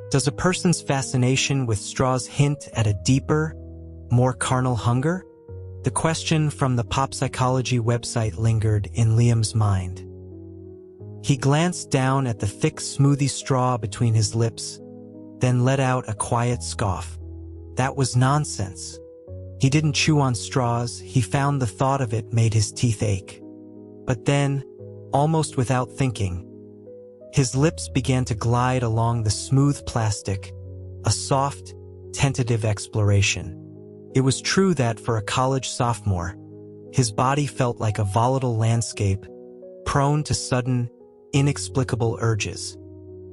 Does a person's fascination with straws hint at a deeper, more carnal hunger? The question from the pop psychology website lingered in Liam's mind. He glanced down at the thick smoothie straw between his lips, then let out a quiet scoff. That was nonsense. He didn't chew on straws. He found the thought of it made his teeth ache. But then, almost without thinking, his lips began to glide along the smooth plastic, a soft, tentative exploration. It was true that for a college sophomore, his body felt like a volatile landscape, prone to sudden, inexplicable urges.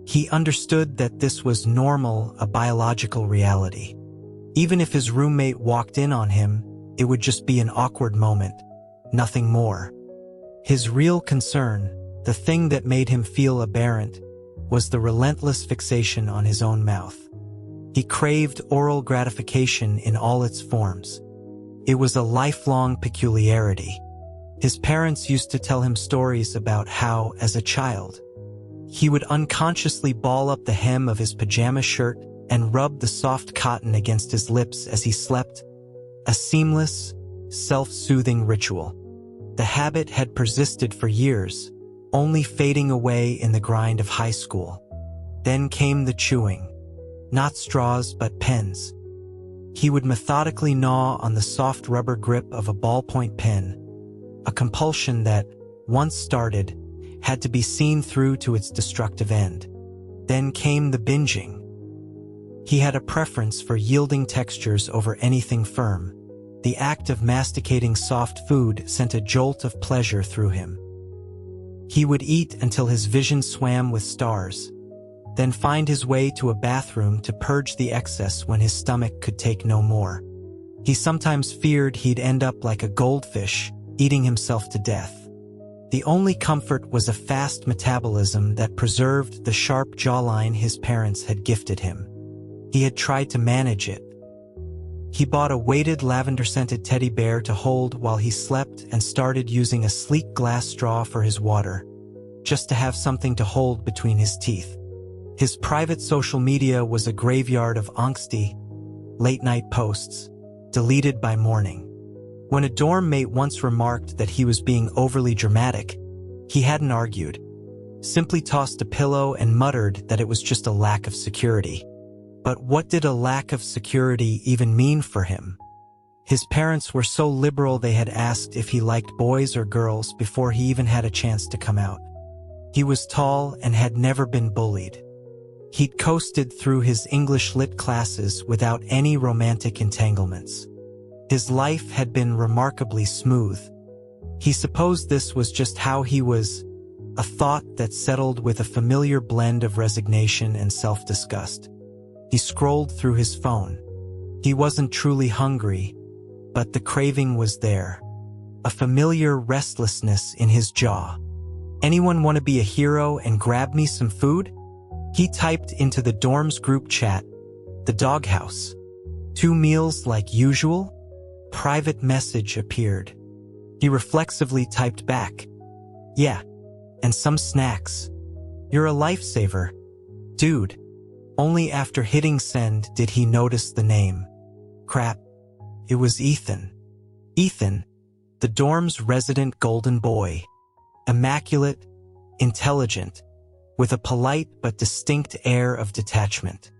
He understood that this was normal, a biological reality. Even if his roommate walked in on him, it would just be an awkward moment, nothing more. His real concern, the thing that made him feel aberrant, was the relentless fixation on his own mouth. He craved oral gratification in all its forms. It was a lifelong peculiarity. His parents used to tell him stories about how, as a child, he would unconsciously ball up the hem of his pajama shirt and rub the soft cotton against his lips as he slept, a seamless, self-soothing ritual. The habit had persisted for years, only fading away in the grind of high school. Then came the chewing. Not straws, but pens. He would methodically gnaw on the soft rubber grip of a ballpoint pen, a compulsion that, once started, had to be seen through to its destructive end. Then came the binging. He had a preference for yielding textures over anything firm. The act of masticating soft food sent a jolt of pleasure through him. He would eat until his vision swam with stars, then find his way to a bathroom to purge the excess when his stomach could take no more. He sometimes feared he'd end up like a goldfish, eating himself to death. The only comfort was a fast metabolism that preserved the sharp jawline his parents had gifted him. He had tried to manage it. He bought a weighted lavender-scented teddy bear to hold while he slept and started using a sleek glass straw for his water, just to have something to hold between his teeth. His private social media was a graveyard of angsty, late-night posts, deleted by morning. When a dorm mate once remarked that he was being overly dramatic, he hadn't argued, simply tossed a pillow and muttered that it was just a lack of security. But what did a lack of security even mean for him? His parents were so liberal they had asked if he liked boys or girls before he even had a chance to come out. He was tall and had never been bullied. He'd coasted through his English lit classes without any romantic entanglements. His life had been remarkably smooth. He supposed this was just how he was, a thought that settled with a familiar blend of resignation and self-disgust. He scrolled through his phone. He wasn't truly hungry, but the craving was there, a familiar restlessness in his jaw. Anyone want to be a hero and grab me some food? He typed into the dorm's group chat, the doghouse. 2 meals like usual? Private message appeared. He reflexively typed back, yeah, and some snacks. You're a lifesaver, dude. Only after hitting send did he notice the name. Crap, it was Ethan. Ethan, the dorm's resident golden boy. Immaculate, intelligent, with a polite but distinct air of detachment.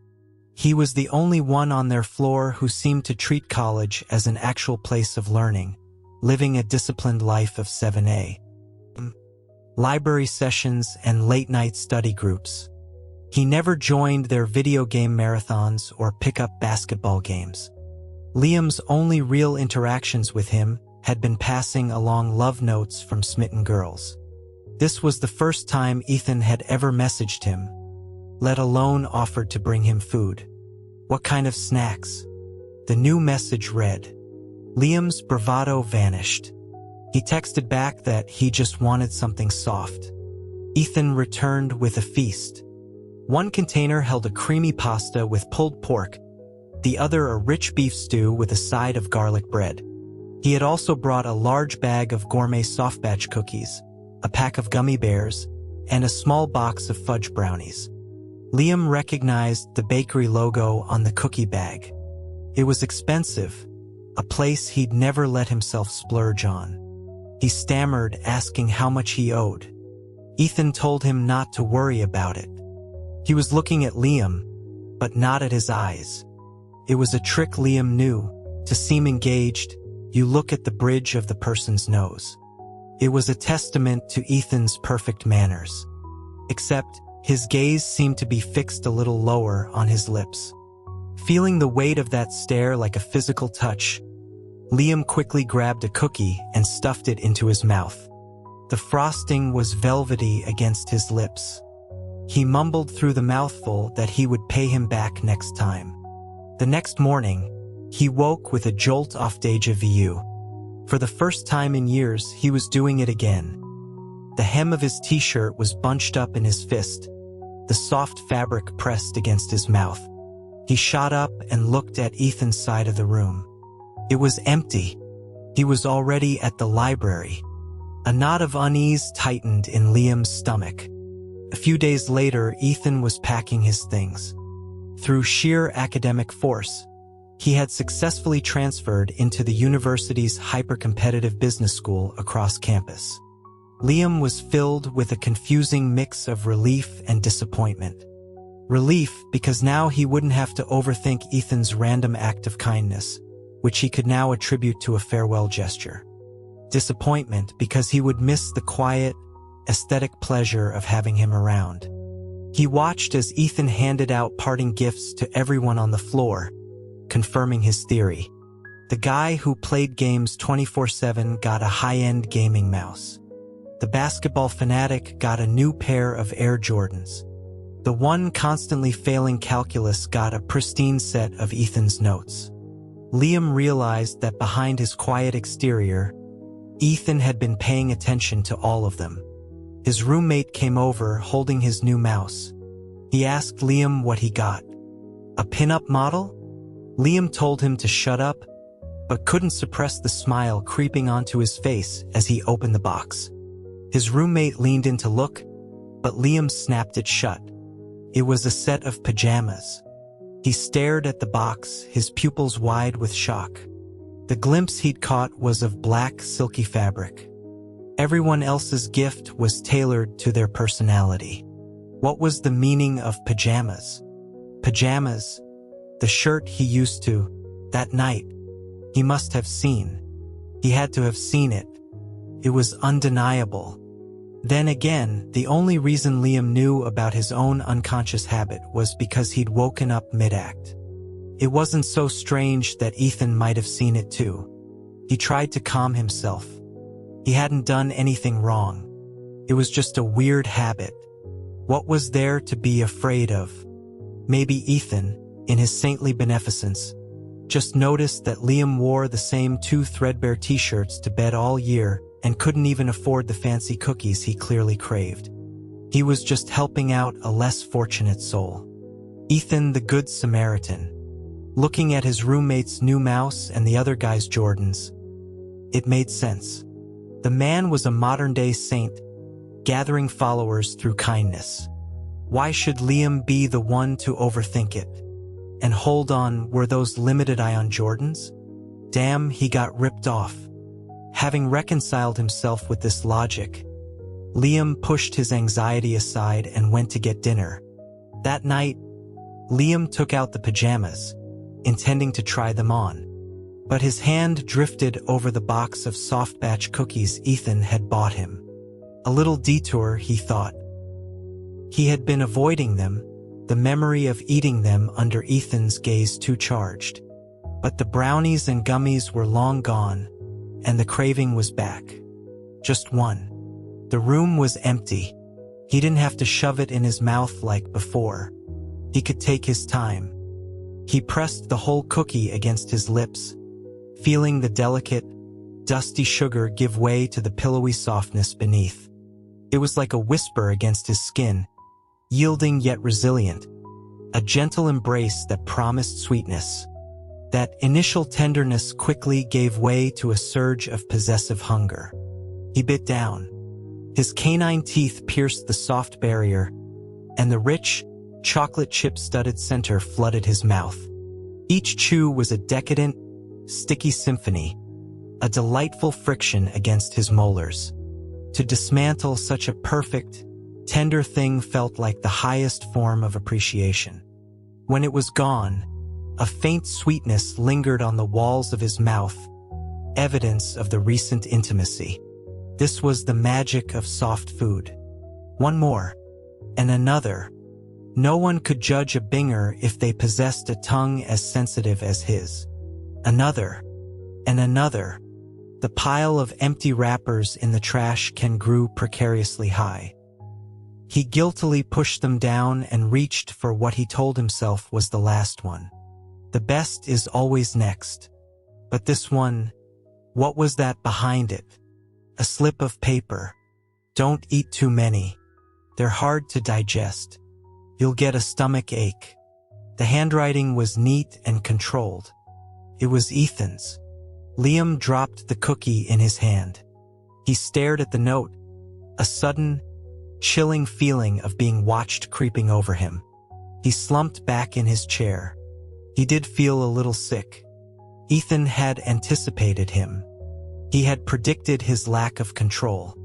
He was the only one on their floor who seemed to treat college as an actual place of learning, living a disciplined life of 7A. Library sessions and late-night study groups. He never joined their video game marathons or pick-up basketball games. Liam's only real interactions with him had been passing along love notes from smitten girls. This was the first time Ethan had ever messaged him, let alone offered to bring him food. What kind of snacks? The new message read. Liam's bravado vanished. He texted back that he just wanted something soft. Ethan returned with a feast. One container held a creamy pasta with pulled pork, the other a rich beef stew with a side of garlic bread. He had also brought a large bag of gourmet soft-batch cookies, a pack of gummy bears, and a small box of fudge brownies. Liam recognized the bakery logo on the cookie bag. It was expensive, a place he'd never let himself splurge on. He stammered, asking how much he owed. Ethan told him not to worry about it. He was looking at Liam, but not at his eyes. It was a trick Liam knew. To seem engaged, you look at the bridge of the person's nose. It was a testament to Ethan's perfect manners. Except, his gaze seemed to be fixed a little lower on his lips. Feeling the weight of that stare like a physical touch, Liam quickly grabbed a cookie and stuffed it into his mouth. The frosting was velvety against his lips. He mumbled through the mouthful that he would pay him back next time. The next morning, he woke with a jolt of déjà vu. For the first time in years, he was doing it again. The hem of his t-shirt was bunched up in his fist, the soft fabric pressed against his mouth. He shot up and looked at Ethan's side of the room. It was empty. He was already at the library. A knot of unease tightened in Liam's stomach. A few days later, Ethan was packing his things. Through sheer academic force, he had successfully transferred into the university's hyper-competitive business school across campus. Liam was filled with a confusing mix of relief and disappointment. Relief because now he wouldn't have to overthink Ethan's random act of kindness, which he could now attribute to a farewell gesture. Disappointment because he would miss the quiet, aesthetic pleasure of having him around. He watched as Ethan handed out parting gifts to everyone on the floor, confirming his theory. The guy who played games 24/7 got a high-end gaming mouse. The basketball fanatic got a new pair of Air Jordans. The one constantly failing calculus got a pristine set of Ethan's notes. Liam realized that behind his quiet exterior, Ethan had been paying attention to all of them. His roommate came over holding his new mouse. He asked Liam what he got. A pin-up model? Liam told him to shut up, but couldn't suppress the smile creeping onto his face as he opened the box. His roommate leaned in to look, but Liam snapped it shut. It was a set of pajamas. He stared at the box, his pupils wide with shock. The glimpse he'd caught was of black, silky fabric. Everyone else's gift was tailored to their personality. What was the meaning of pajamas? Pajamas, the shirt he used to, that night. He must have seen. He had to have seen it. It was undeniable. Then again, the only reason Liam knew about his own unconscious habit was because he'd woken up mid-act. It wasn't so strange that Ethan might have seen it too. He tried to calm himself. He hadn't done anything wrong. It was just a weird habit. What was there to be afraid of? Maybe Ethan, in his saintly beneficence, just noticed that Liam wore the same 2 threadbare t-shirts to bed all year and couldn't even afford the fancy cookies he clearly craved. He was just helping out a less fortunate soul. Ethan, the Good Samaritan. Looking at his roommate's new mouse and the other guy's Jordans, it made sense. The man was a modern-day saint, gathering followers through kindness. Why should Liam be the one to overthink it? And hold on, were those limited-ion Jordans? Damn, he got ripped off. Having reconciled himself with this logic, Liam pushed his anxiety aside and went to get dinner. That night, Liam took out the pajamas, intending to try them on. But his hand drifted over the box of soft batch cookies Ethan had bought him. A little detour, he thought. He had been avoiding them, the memory of eating them under Ethan's gaze too charged. But the brownies and gummies were long gone, and the craving was back. Just one. The room was empty. He didn't have to shove it in his mouth like before. He could take his time. He pressed the whole cookie against his lips, feeling the delicate, dusty sugar give way to the pillowy softness beneath. It was like a whisper against his skin, yielding yet resilient, a gentle embrace that promised sweetness. That initial tenderness quickly gave way to a surge of possessive hunger. He bit down. His canine teeth pierced the soft barrier, and the rich, chocolate chip-studded center flooded his mouth. Each chew was a decadent, sticky symphony, a delightful friction against his molars. To dismantle such a perfect, tender thing felt like the highest form of appreciation. When it was gone, a faint sweetness lingered on the walls of his mouth, evidence of the recent intimacy. This was the magic of soft food. One more, and another. No one could judge a binger if they possessed a tongue as sensitive as his. Another, and another. The pile of empty wrappers in the trash can grew precariously high. He guiltily pushed them down and reached for what he told himself was the last one. The best is always next. But this one, what was that behind it? A slip of paper. Don't eat too many. They're hard to digest. You'll get a stomach ache. The handwriting was neat and controlled. It was Ethan's. Liam dropped the cookie in his hand. He stared at the note, a sudden, chilling feeling of being watched creeping over him. He slumped back in his chair. He did feel a little sick. Ethan had anticipated him. He had predicted his lack of control.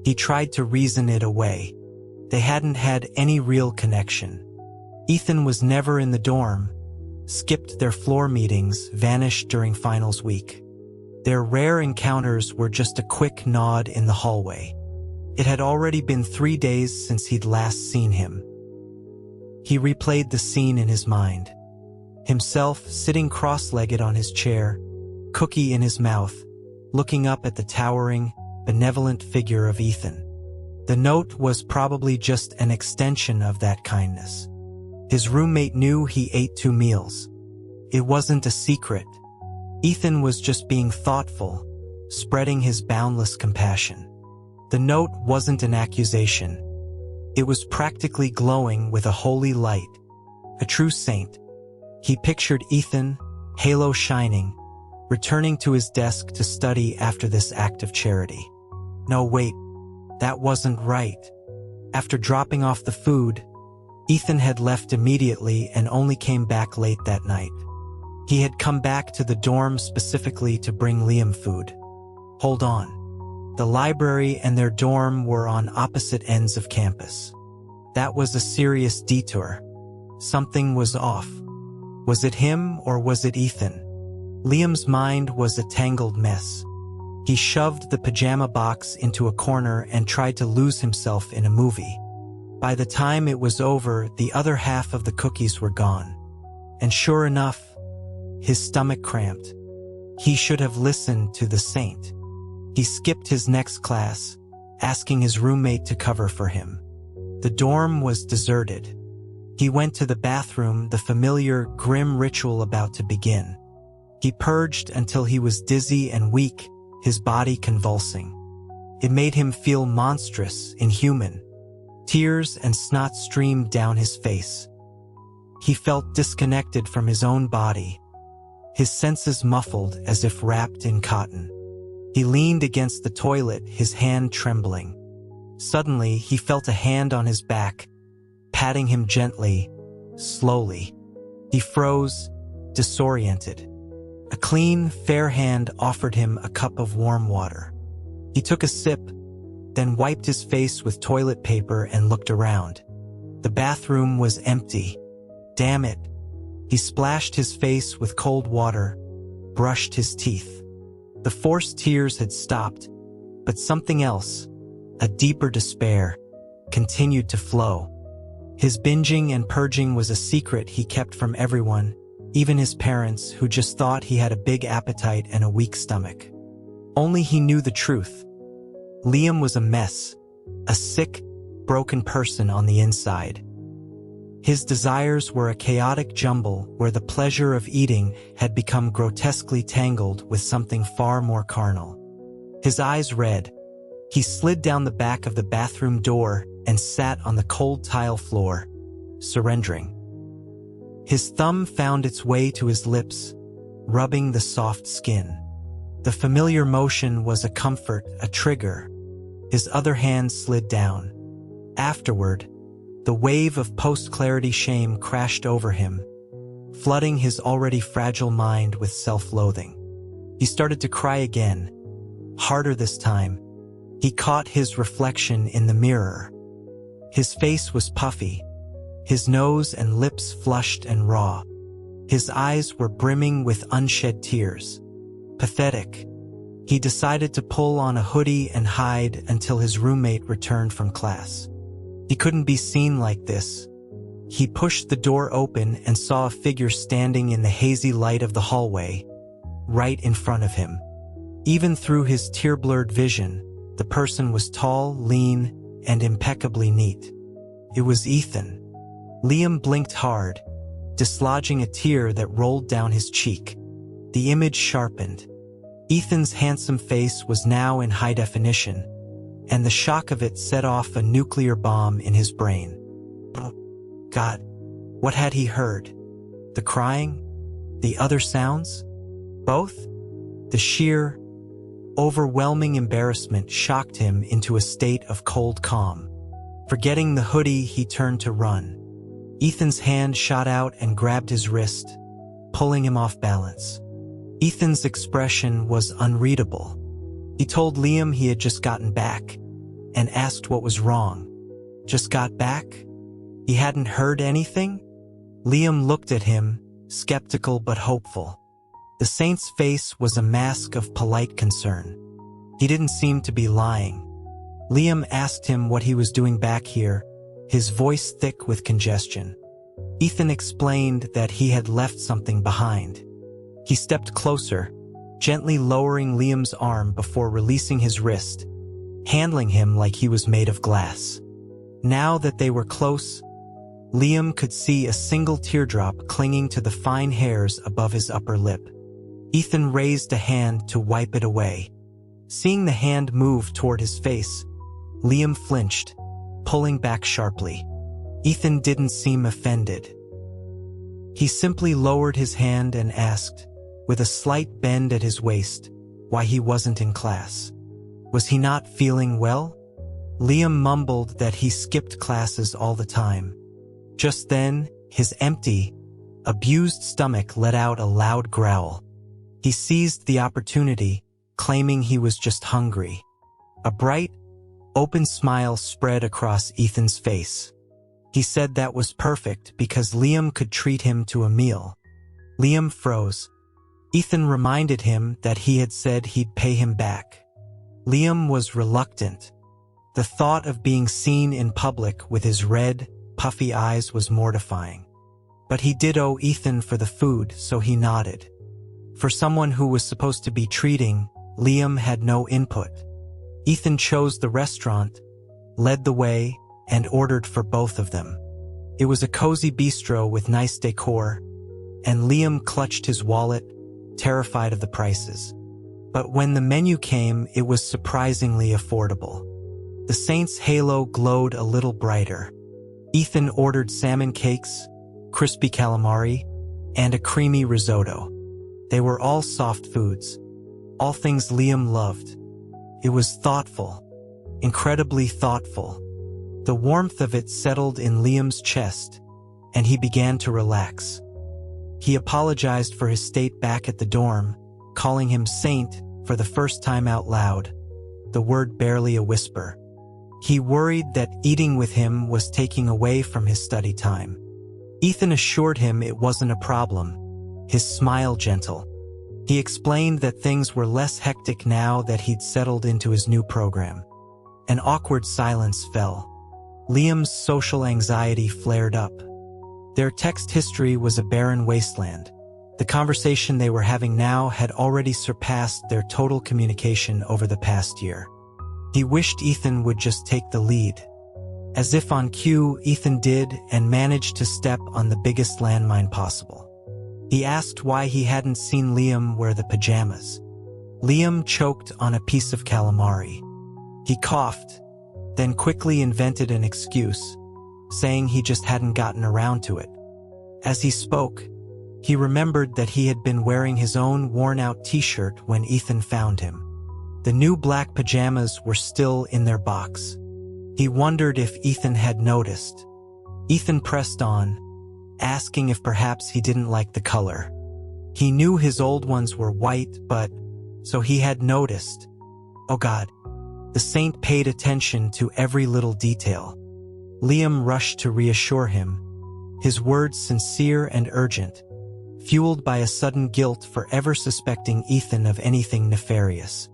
He tried to reason it away. They hadn't had any real connection. Ethan was never in the dorm, skipped their floor meetings, vanished during finals week. Their rare encounters were just a quick nod in the hallway. It had already been 3 days since he'd last seen him. He replayed the scene in his mind. Himself sitting cross-legged on his chair, cookie in his mouth, looking up at the towering, benevolent figure of Ethan. The note was probably just an extension of that kindness. His roommate knew he ate 2 meals. It wasn't a secret. Ethan was just being thoughtful, spreading his boundless compassion. The note wasn't an accusation. It was practically glowing with a holy light. A true saint. He pictured Ethan, halo shining, returning to his desk to study after this act of charity. No, wait, that wasn't right. After dropping off the food, Ethan had left immediately and only came back late that night. He had come back to the dorm specifically to bring Liam food. Hold on. The library and their dorm were on opposite ends of campus. That was a serious detour. Something was off. Was it him or was it Ethan? Liam's mind was a tangled mess. He shoved the pajama box into a corner and tried to lose himself in a movie. By the time it was over, the other half of the cookies were gone. And sure enough, his stomach cramped. He should have listened to the saint. He skipped his next class, asking his roommate to cover for him. The dorm was deserted. He went to the bathroom, the familiar, grim ritual about to begin. He purged until he was dizzy and weak, his body convulsing. It made him feel monstrous, inhuman. Tears and snot streamed down his face. He felt disconnected from his own body, his senses muffled as if wrapped in cotton. He leaned against the toilet, his hand trembling. Suddenly, he felt a hand on his back, patting him gently, slowly. He froze, disoriented. A clean, fair hand offered him a cup of warm water. He took a sip, then wiped his face with toilet paper and looked around. The bathroom was empty. Damn it. He splashed his face with cold water, brushed his teeth. The forced tears had stopped, but something else, a deeper despair, continued to flow. His binging and purging was a secret he kept from everyone, even his parents, who just thought he had a big appetite and a weak stomach. Only he knew the truth. Liam was a mess, a sick, broken person on the inside. His desires were a chaotic jumble where the pleasure of eating had become grotesquely tangled with something far more carnal. His eyes red. He slid down the back of the bathroom door and sat on the cold tile floor, surrendering. His thumb found its way to his lips, rubbing the soft skin. The familiar motion was a comfort, a trigger. His other hand slid down. Afterward, The wave of post-clarity shame crashed over him, flooding his already fragile mind with self-loathing. He started to cry again, harder this time. He caught his reflection in the mirror. His face was puffy, his nose and lips flushed and raw. His eyes were brimming with unshed tears. Pathetic. He decided to pull on a hoodie and hide until his roommate returned from class. He couldn't be seen like this. He pushed the door open and saw a figure standing in the hazy light of the hallway, right in front of him. Even through his tear-blurred vision, the person was tall, lean, and impeccably neat. It was Ethan. Liam blinked hard, dislodging a tear that rolled down his cheek. The image sharpened. Ethan's handsome face was now in high definition, and the shock of it set off a nuclear bomb in his brain. Oh, God, what had he heard? The crying? The other sounds? Both? The sheer, overwhelming embarrassment shocked him into a state of cold calm. Forgetting the hoodie, he turned to run. Ethan's hand shot out and grabbed his wrist, pulling him off balance. Ethan's expression was unreadable. He told Liam he had just gotten back and asked what was wrong. Just got back? He hadn't heard anything? Liam looked at him, skeptical but hopeful. The saint's face was a mask of polite concern. He didn't seem to be lying. Liam asked him what he was doing back here, his voice thick with congestion. Ethan explained that he had left something behind. He stepped closer, gently lowering Liam's arm before releasing his wrist, handling him like he was made of glass. Now that they were close, Liam could see a single teardrop clinging to the fine hairs above his upper lip. Ethan raised a hand to wipe it away. Seeing the hand move toward his face, Liam flinched, pulling back sharply. Ethan didn't seem offended. He simply lowered his hand and asked, with a slight bend at his waist, why he wasn't in class. Was he not feeling well? Liam mumbled that he skipped classes all the time. Just then, his empty, abused stomach let out a loud growl. He seized the opportunity, claiming he was just hungry. A bright, open smile spread across Ethan's face. He said that was perfect because Liam could treat him to a meal. Liam froze. Ethan reminded him that he had said he'd pay him back. Liam was reluctant. The thought of being seen in public with his red, puffy eyes was mortifying. But he did owe Ethan for the food, so he nodded. For someone who was supposed to be treating, Liam had no input. Ethan chose the restaurant, led the way, and ordered for both of them. It was a cozy bistro with nice decor, and Liam clutched his wallet, terrified of the prices. But when the menu came, it was surprisingly affordable. The saint's halo glowed a little brighter. Ethan ordered salmon cakes, crispy calamari, and a creamy risotto. They were all soft foods, all things Liam loved. It was thoughtful, incredibly thoughtful. The warmth of it settled in Liam's chest, and he began to relax. He apologized for his state back at the dorm, calling him Saint for the first time out loud, the word barely a whisper. He worried that eating with him was taking away from his study time. Ethan assured him it wasn't a problem, his smile gentle. He explained that things were less hectic now that he'd settled into his new program. An awkward silence fell. Liam's social anxiety flared up. Their text history was a barren wasteland. The conversation they were having now had already surpassed their total communication over the past year. He wished Ethan would just take the lead. As if on cue, Ethan did and managed to step on the biggest landmine possible. He asked why he hadn't seen Liam wear the pajamas. Liam choked on a piece of calamari. He coughed, then quickly invented an excuse, saying he just hadn't gotten around to it. As he spoke, he remembered that he had been wearing his own worn-out t-shirt when Ethan found him. The new black pajamas were still in their box. He wondered if Ethan had noticed. Ethan pressed on, asking if perhaps he didn't like the color. He knew his old ones were white, but so he had noticed. Oh God. The saint paid attention to every little detail. Liam rushed to reassure him, his words sincere and urgent, fueled by a sudden guilt for ever suspecting Ethan of anything nefarious.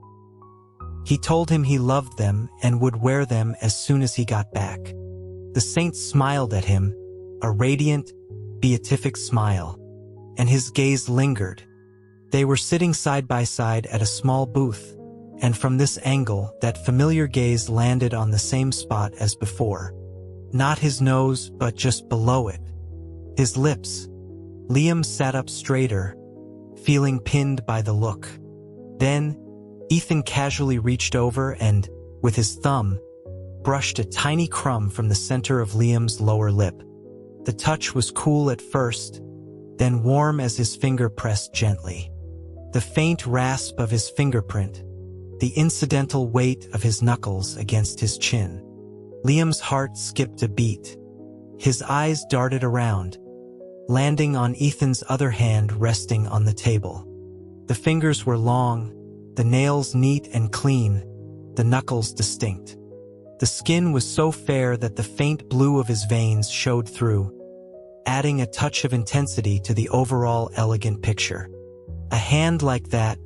He told him he loved them and would wear them as soon as he got back. The saint smiled at him, a radiant, beatific smile, and his gaze lingered. They were sitting side by side at a small booth, and from this angle that familiar gaze landed on the same spot as before. Not his nose, but just below it. His lips. Liam sat up straighter, feeling pinned by the look. Then, Ethan casually reached over and, with his thumb, brushed a tiny crumb from the center of Liam's lower lip. The touch was cool at first, then warm as his finger pressed gently. The faint rasp of his fingerprint, the incidental weight of his knuckles against his chin. Liam's heart skipped a beat. His eyes darted around, landing on Ethan's other hand resting on the table. The fingers were long, the nails neat and clean, the knuckles distinct. The skin was so fair that the faint blue of his veins showed through, adding a touch of intensity to the overall elegant picture. A hand like that,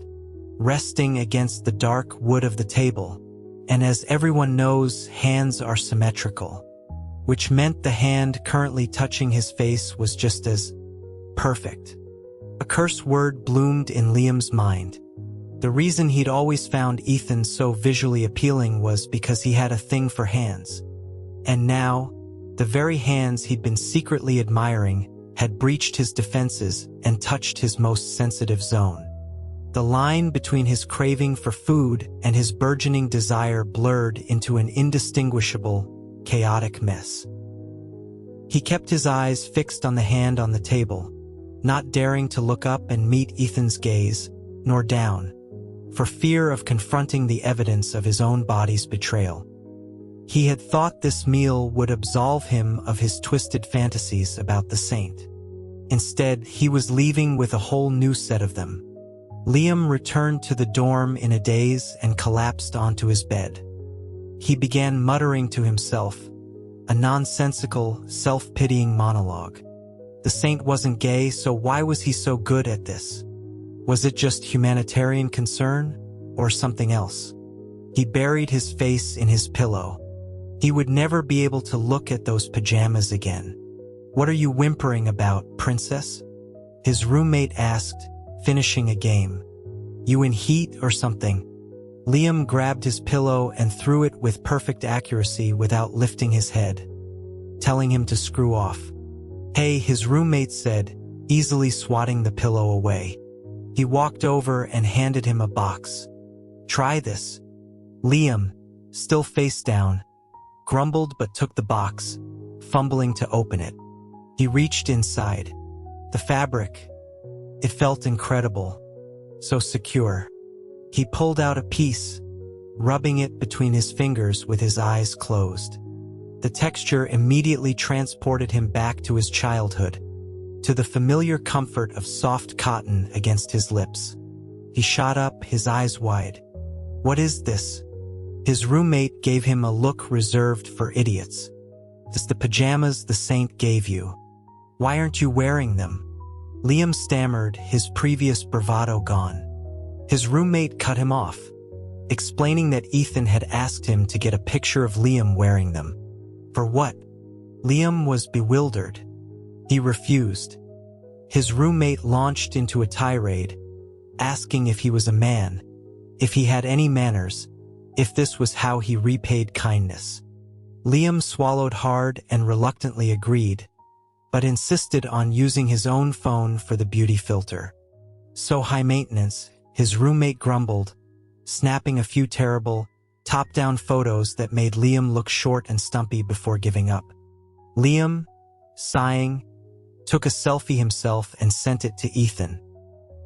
resting against the dark wood of the table, and as everyone knows, hands are symmetrical, which meant the hand currently touching his face was just as perfect. A curse word bloomed in Liam's mind. The reason he'd always found Ethan so visually appealing was because he had a thing for hands. And now, the very hands he'd been secretly admiring had breached his defenses and touched his most sensitive zone. The line between his craving for food and his burgeoning desire blurred into an indistinguishable, chaotic mess. He kept his eyes fixed on the hand on the table, not daring to look up and meet Ethan's gaze, nor down, for fear of confronting the evidence of his own body's betrayal. He had thought this meal would absolve him of his twisted fantasies about the saint. Instead, he was leaving with a whole new set of them. Liam returned to the dorm in a daze and collapsed onto his bed. He began muttering to himself, a nonsensical, self-pitying monologue. The saint wasn't gay, so why was he so good at this? Was it just humanitarian concern, or something else? He buried his face in his pillow. He would never be able to look at those pajamas again. "What are you whimpering about, princess?" his roommate asked, finishing a game. "You in heat or something?" Liam grabbed his pillow and threw it with perfect accuracy without lifting his head, telling him to screw off. "Hey," his roommate said, easily swatting the pillow away. He walked over and handed him a box. "Try this." Liam, still face down, grumbled but took the box, fumbling to open it. He reached inside. The fabric, it felt incredible, so secure. He pulled out a piece, rubbing it between his fingers with his eyes closed. The texture immediately transported him back to his childhood, to the familiar comfort of soft cotton against his lips. He shot up, his eyes wide. "What is this?" His roommate gave him a look reserved for idiots. "It's the pajamas the saint gave you. Why aren't you wearing them?" Liam stammered, his previous bravado gone. His roommate cut him off, explaining that Ethan had asked him to get a picture of Liam wearing them. For what? Liam was bewildered. He refused. His roommate launched into a tirade, asking if he was a man, if he had any manners, if this was how he repaid kindness. Liam swallowed hard and reluctantly agreed, but insisted on using his own phone for the beauty filter. "So high maintenance," his roommate grumbled, snapping a few terrible, top-down photos that made Liam look short and stumpy before giving up. Liam, sighing, took a selfie himself and sent it to Ethan.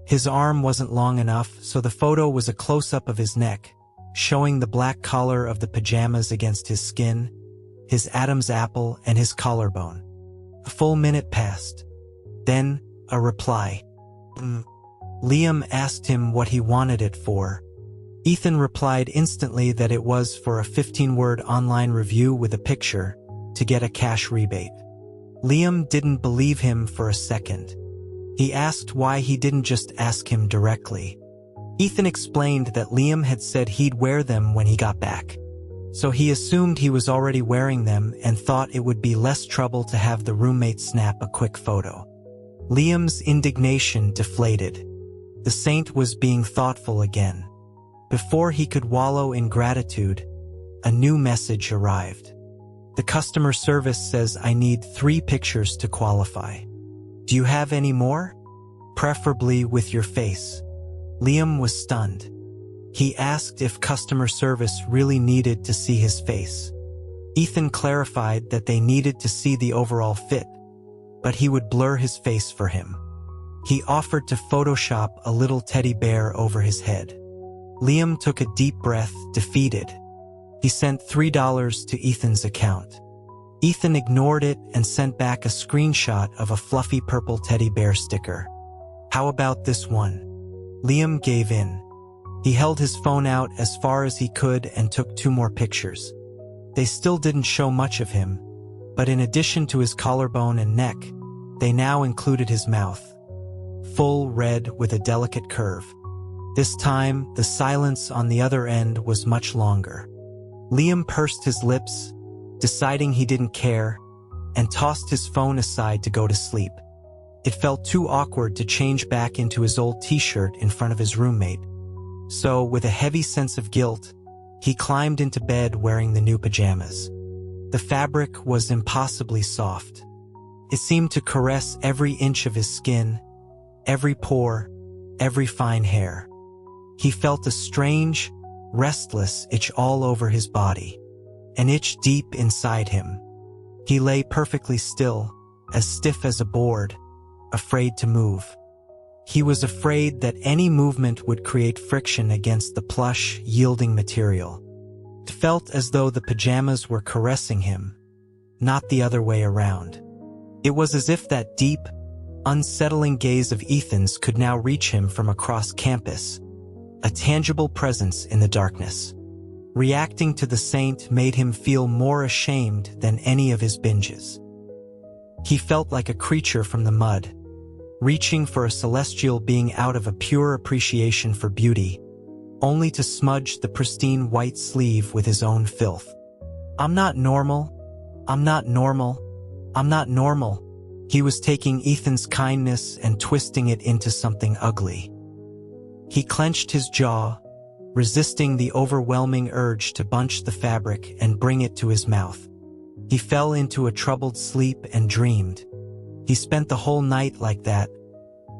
His arm wasn't long enough, so the photo was a close-up of his neck, showing the black collar of the pajamas against his skin, his Adam's apple, and his collarbone. A full minute passed. Then, a reply. Liam asked him what he wanted it for. Ethan replied instantly that it was for a 15-word online review with a picture to get a cash rebate. Liam didn't believe him for a second. He asked why he didn't just ask him directly. Ethan explained that Liam had said he'd wear them when he got back. So he assumed he was already wearing them and thought it would be less trouble to have the roommate snap a quick photo. Liam's indignation deflated. The saint was being thoughtful again. Before he could wallow in gratitude, a new message arrived. The customer service says I need 3 pictures to qualify. Do you have any more? Preferably with your face. Liam was stunned. He asked if customer service really needed to see his face. Ethan clarified that they needed to see the overall fit, but he would blur his face for him. He offered to Photoshop a little teddy bear over his head. Liam took a deep breath, defeated. He sent $3 to Ethan's account. Ethan ignored it and sent back a screenshot of a fluffy purple teddy bear sticker. How about this one? Liam gave in. He held his phone out as far as he could and took 2 more pictures. They still didn't show much of him, but in addition to his collarbone and neck, they now included his mouth. Full red with a delicate curve. This time, the silence on the other end was much longer. Liam pursed his lips, deciding he didn't care, and tossed his phone aside to go to sleep. It felt too awkward to change back into his old t-shirt in front of his roommate. So, with a heavy sense of guilt, he climbed into bed wearing the new pajamas. The fabric was impossibly soft. It seemed to caress every inch of his skin, every pore, every fine hair. He felt a strange, restless itch all over his body, an itch deep inside him. He lay perfectly still, as stiff as a board, afraid to move. He was afraid that any movement would create friction against the plush, yielding material. It felt as though the pajamas were caressing him, not the other way around. It was as if that deep, unsettling gaze of Ethan's could now reach him from across campus, a tangible presence in the darkness. Reacting to the saint made him feel more ashamed than any of his binges. He felt like a creature from the mud, reaching for a celestial being out of a pure appreciation for beauty, only to smudge the pristine white sleeve with his own filth. I'm not normal. I'm not normal. I'm not normal. He was taking Ethan's kindness and twisting it into something ugly. He clenched his jaw, resisting the overwhelming urge to bunch the fabric and bring it to his mouth. He fell into a troubled sleep and dreamed. He spent the whole night like that,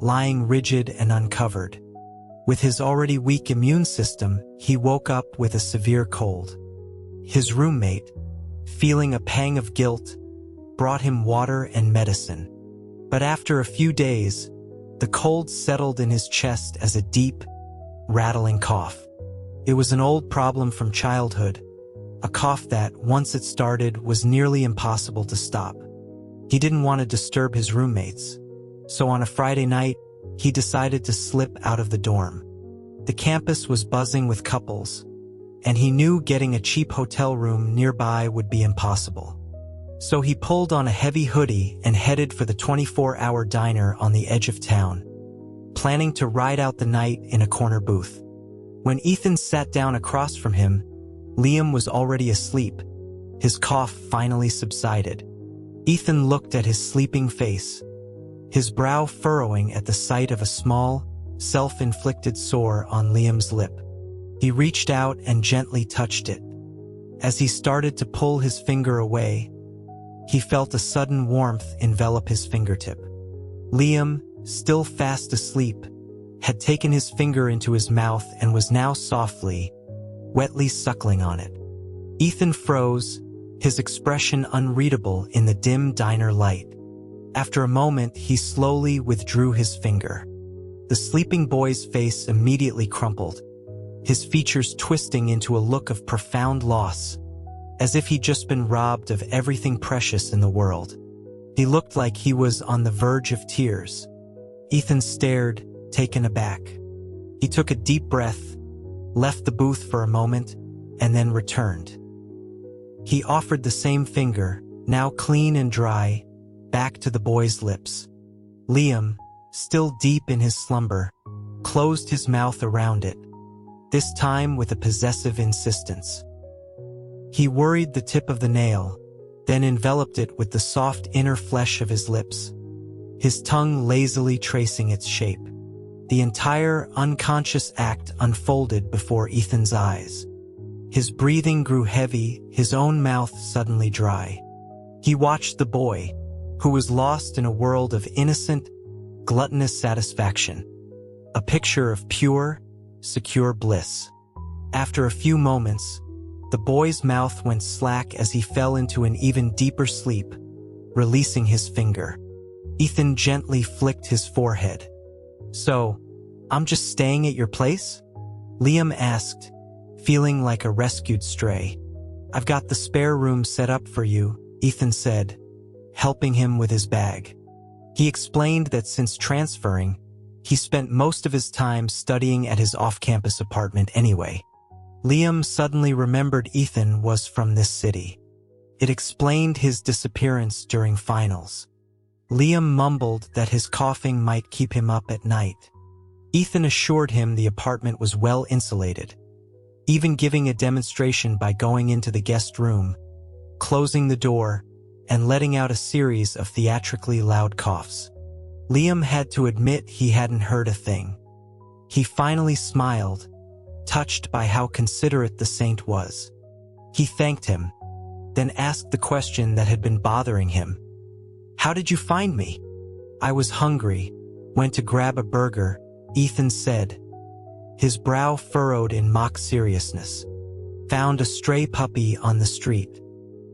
lying rigid and uncovered. With his already weak immune system, he woke up with a severe cold. His roommate, feeling a pang of guilt, brought him water and medicine. But after a few days, the cold settled in his chest as a deep, rattling cough. It was an old problem from childhood, a cough that, once it started, was nearly impossible to stop. He didn't want to disturb his roommates, so on a Friday night, he decided to slip out of the dorm. The campus was buzzing with couples, and he knew getting a cheap hotel room nearby would be impossible. So he pulled on a heavy hoodie and headed for the 24-hour diner on the edge of town, planning to ride out the night in a corner booth. When Ethan sat down across from him, Liam was already asleep. His cough finally subsided. Ethan looked at his sleeping face, his brow furrowing at the sight of a small, self-inflicted sore on Liam's lip. He reached out and gently touched it. As he started to pull his finger away, he felt a sudden warmth envelop his fingertip. Liam, still fast asleep, had taken his finger into his mouth and was now softly, wetly suckling on it. Ethan froze, his expression unreadable in the dim diner light. After a moment, he slowly withdrew his finger. The sleeping boy's face immediately crumpled, his features twisting into a look of profound loss, as if he'd just been robbed of everything precious in the world. He looked like he was on the verge of tears. Ethan stared, taken aback. He took a deep breath, left the booth for a moment, and then returned. He offered the same finger, now clean and dry, back to the boy's lips. Liam, still deep in his slumber, closed his mouth around it, this time with a possessive insistence. He worried the tip of the nail, then enveloped it with the soft inner flesh of his lips, his tongue lazily tracing its shape. The entire unconscious act unfolded before Ethan's eyes. His breathing grew heavy, his own mouth suddenly dry. He watched the boy, who was lost in a world of innocent, gluttonous satisfaction, a picture of pure, secure bliss. After a few moments, the boy's mouth went slack as he fell into an even deeper sleep, releasing his finger. Ethan gently flicked his forehead. "So, I'm just staying at your place?" Liam asked, feeling like a rescued stray. "I've got the spare room set up for you," Ethan said, helping him with his bag. He explained that since transferring, he spent most of his time studying at his off-campus apartment anyway. Liam suddenly remembered Ethan was from this city. It explained his disappearance during finals. Liam mumbled that his coughing might keep him up at night. Ethan assured him the apartment was well insulated, even giving a demonstration by going into the guest room, closing the door, and letting out a series of theatrically loud coughs. Liam had to admit he hadn't heard a thing. He finally smiled, touched by how considerate the saint was. He thanked him, then asked the question that had been bothering him. "How did you find me?" "I was hungry, went to grab a burger," Ethan said, his brow furrowed in mock seriousness. "Found a stray puppy on the street.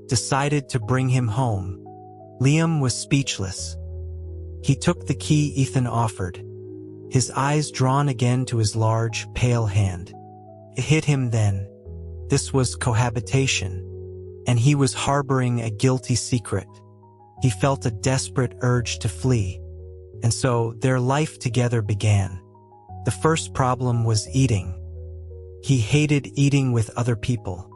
Decided to bring him home." Liam was speechless. He took the key Ethan offered, his eyes drawn again to his large, pale hand. It hit him then. This was cohabitation, and he was harboring a guilty secret. He felt a desperate urge to flee, and so their life together began. The first problem was eating. He hated eating with other people.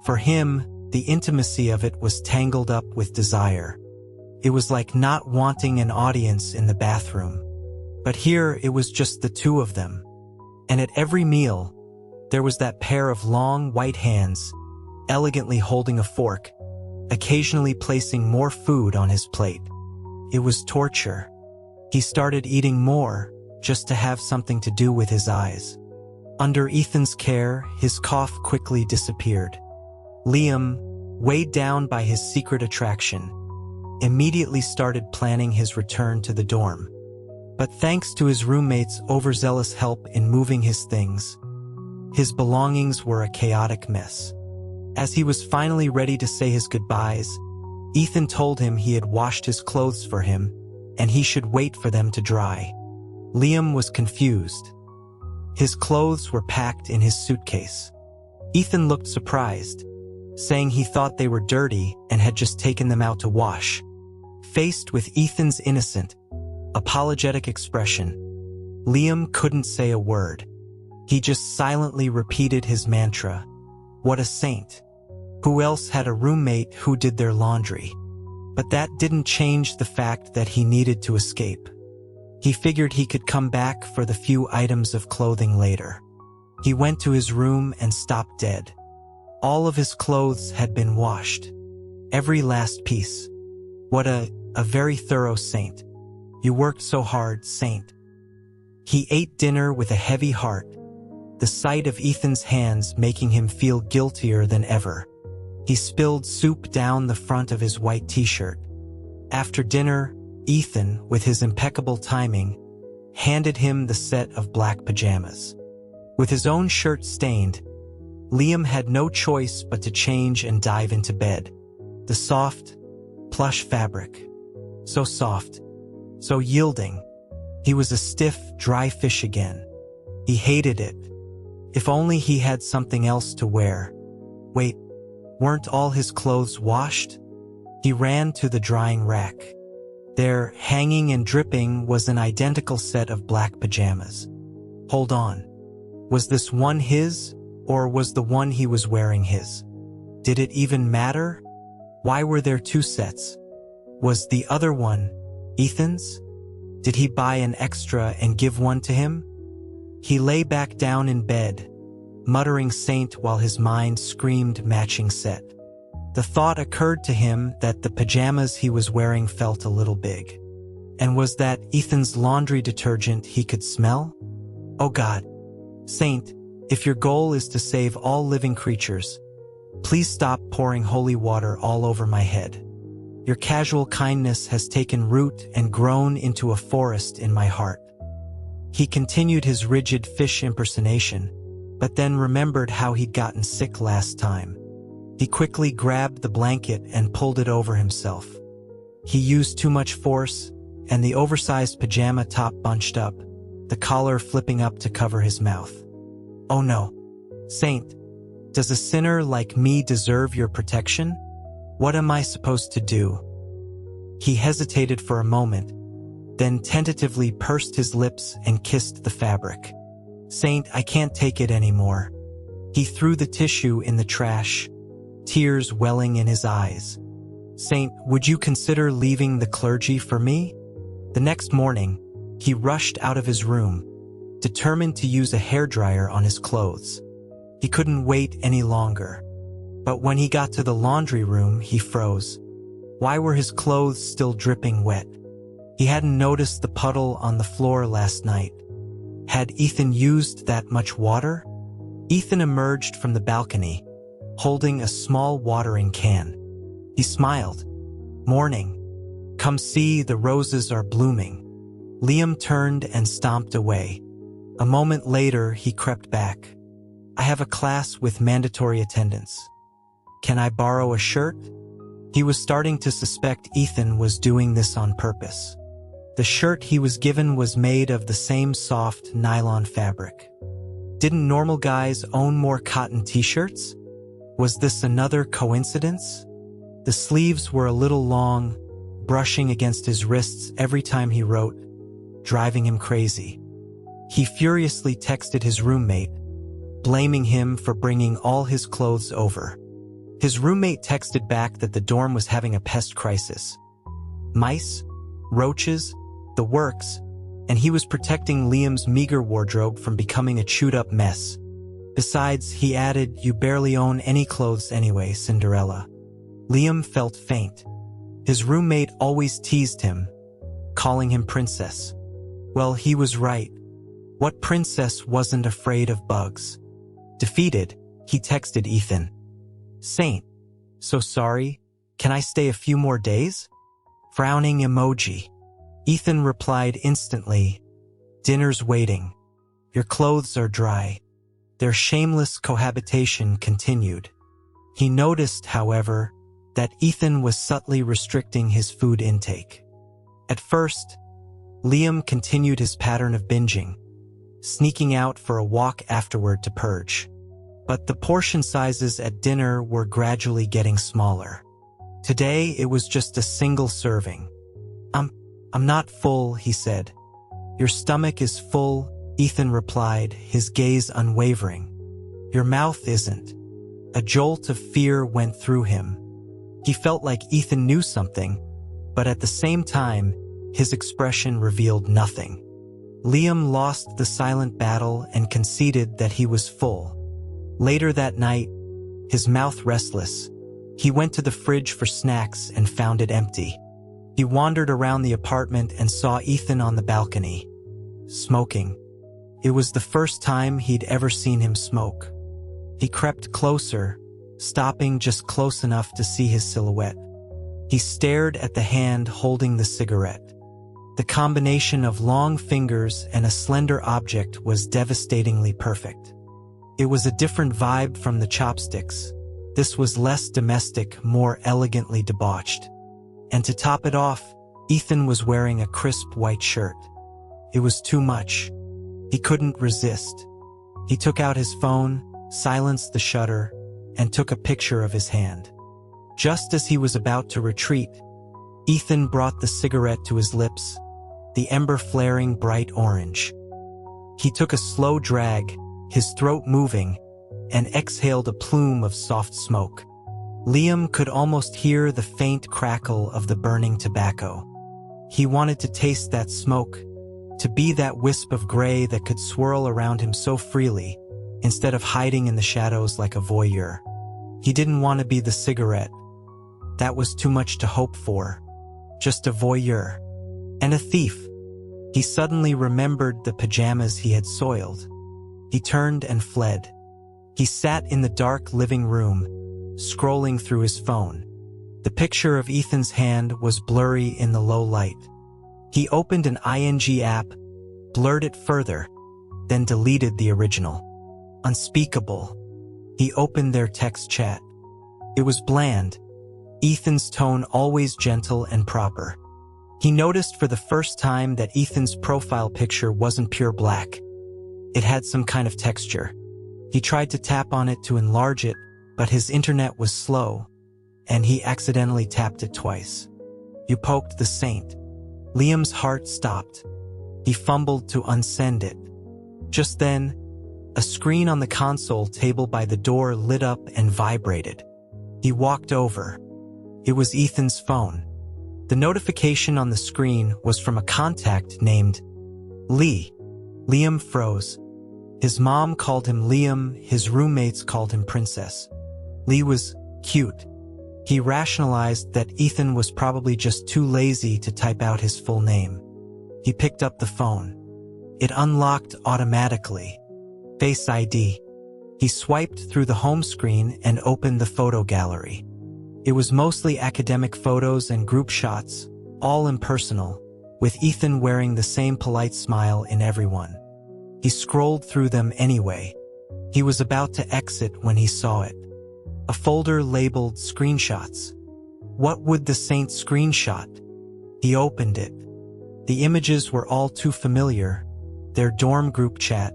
For him, the intimacy of it was tangled up with desire. It was like not wanting an audience in the bathroom. But here it was just the two of them. And at every meal, there was that pair of long, white hands, elegantly holding a fork, occasionally placing more food on his plate. It was torture. He started eating more, just to have something to do with his eyes. Under Ethan's care, his cough quickly disappeared. Liam, weighed down by his secret attraction, immediately started planning his return to the dorm. But thanks to his roommate's overzealous help in moving his things, his belongings were a chaotic mess. As he was finally ready to say his goodbyes, Ethan told him he had washed his clothes for him, and he should wait for them to dry. Liam was confused. His clothes were packed in his suitcase. Ethan looked surprised, saying he thought they were dirty and had just taken them out to wash. Faced with Ethan's innocent, apologetic expression, Liam couldn't say a word. He just silently repeated his mantra, "What a saint." Who else had a roommate who did their laundry? But that didn't change the fact that he needed to escape. He figured he could come back for the few items of clothing later. He went to his room and stopped dead. All of his clothes had been washed. Every last piece. What a very thorough saint. You worked so hard, saint. He ate dinner with a heavy heart, the sight of Ethan's hands making him feel guiltier than ever. He spilled soup down the front of his white t-shirt. After dinner, Ethan, with his impeccable timing, handed him the set of black pajamas. With his own shirt stained, Liam had no choice but to change and dive into bed. The soft, plush fabric. So soft, so yielding. He was a stiff, dry fish again. He hated it. If only he had something else to wear. Wait, weren't all his clothes washed? He ran to the drying rack. There, hanging and dripping, was an identical set of black pajamas. Hold on. Was this one his, or was the one he was wearing his? Did it even matter? Why were there two sets? Was the other one Ethan's? Did he buy an extra and give one to him? He lay back down in bed, muttering saint while his mind screamed matching set. The thought occurred to him that the pajamas he was wearing felt a little big. And was that Ethan's laundry detergent he could smell? Oh God. Saint, if your goal is to save all living creatures, please stop pouring holy water all over my head. Your casual kindness has taken root and grown into a forest in my heart. He continued his rigid fish impersonation, but then remembered how he'd gotten sick last time. He quickly grabbed the blanket and pulled it over himself. He used too much force, and the oversized pajama top bunched up, the collar flipping up to cover his mouth. Oh no. Saint, does a sinner like me deserve your protection? What am I supposed to do? He hesitated for a moment, then tentatively pursed his lips and kissed the fabric. Saint, I can't take it anymore. He threw the tissue in the trash, tears welling in his eyes. Saint, would you consider leaving the clergy for me? The next morning, he rushed out of his room, determined to use a hairdryer on his clothes. He couldn't wait any longer. But when he got to the laundry room, he froze. Why were his clothes still dripping wet? He hadn't noticed the puddle on the floor last night. Had Ethan used that much water? Ethan emerged from the balcony, holding a small watering can. He smiled. Morning. Come see, the roses are blooming. Liam turned and stomped away. A moment later, he crept back. I have a class with mandatory attendance. Can I borrow a shirt? He was starting to suspect Ethan was doing this on purpose. The shirt he was given was made of the same soft nylon fabric. Didn't normal guys own more cotton t-shirts? Was this another coincidence? The sleeves were a little long, brushing against his wrists every time he wrote, driving him crazy. He furiously texted his roommate, blaming him for bringing all his clothes over. His roommate texted back that the dorm was having a pest crisis. Mice, roaches, the works, and he was protecting Liam's meager wardrobe from becoming a chewed-up mess. Besides, he added, you barely own any clothes anyway, Cinderella. Liam felt faint. His roommate always teased him, calling him princess. Well, he was right. What princess wasn't afraid of bugs? Defeated, he texted Ethan. Saint, so sorry, can I stay a few more days? Frowning emoji. Ethan replied instantly, dinner's waiting. Your clothes are dry. Their shameless cohabitation continued. He noticed, however, that Ethan was subtly restricting his food intake. At first, Liam continued his pattern of binging, sneaking out for a walk afterward to purge. But the portion sizes at dinner were gradually getting smaller. Today, it was just a single serving. I'm not full, he said. Your stomach is full, Ethan replied, his gaze unwavering. Your mouth isn't. A jolt of fear went through him. He felt like Ethan knew something, but at the same time, his expression revealed nothing. Liam lost the silent battle and conceded that he was full. Later that night, his mouth restless, he went to the fridge for snacks and found it empty. He wandered around the apartment and saw Ethan on the balcony, smoking. It was the first time he'd ever seen him smoke. He crept closer, stopping just close enough to see his silhouette. He stared at the hand holding the cigarette. The combination of long fingers and a slender object was devastatingly perfect. It was a different vibe from the chopsticks. This was less domestic, more elegantly debauched. And to top it off, Ethan was wearing a crisp white shirt. It was too much. He couldn't resist. He took out his phone, silenced the shutter, and took a picture of his hand. Just as he was about to retreat, Ethan brought the cigarette to his lips, the ember flaring bright orange. He took a slow drag, his throat moving, and exhaled a plume of soft smoke. Liam could almost hear the faint crackle of the burning tobacco. He wanted to taste that smoke, to be that wisp of gray that could swirl around him so freely, instead of hiding in the shadows like a voyeur. He didn't want to be the cigarette. That was too much to hope for. Just a voyeur. And a thief. He suddenly remembered the pajamas he had soiled. He turned and fled. He sat in the dark living room, scrolling through his phone. The picture of Ethan's hand was blurry in the low light. He opened an ING app, blurred it further, then deleted the original. Unspeakable. He opened their text chat. It was bland, Ethan's tone always gentle and proper. He noticed for the first time that Ethan's profile picture wasn't pure black. It had some kind of texture. He tried to tap on it to enlarge it, but his internet was slow, and he accidentally tapped it twice. You poked the saint. Liam's heart stopped. He fumbled to unsend it. Just then, a screen on the console table by the door lit up and vibrated. He walked over. It was Ethan's phone. The notification on the screen was from a contact named Lee. Liam froze. His mom called him Liam, his roommates called him Princess. Lee was cute. He rationalized that Ethan was probably just too lazy to type out his full name. He picked up the phone. It unlocked automatically. Face ID. He swiped through the home screen and opened the photo gallery. It was mostly academic photos and group shots, all impersonal, with Ethan wearing the same polite smile in everyone. He scrolled through them anyway. He was about to exit when he saw it. A folder labeled screenshots. What would the saint screenshot? He opened it. The images were all too familiar. Their dorm group chat,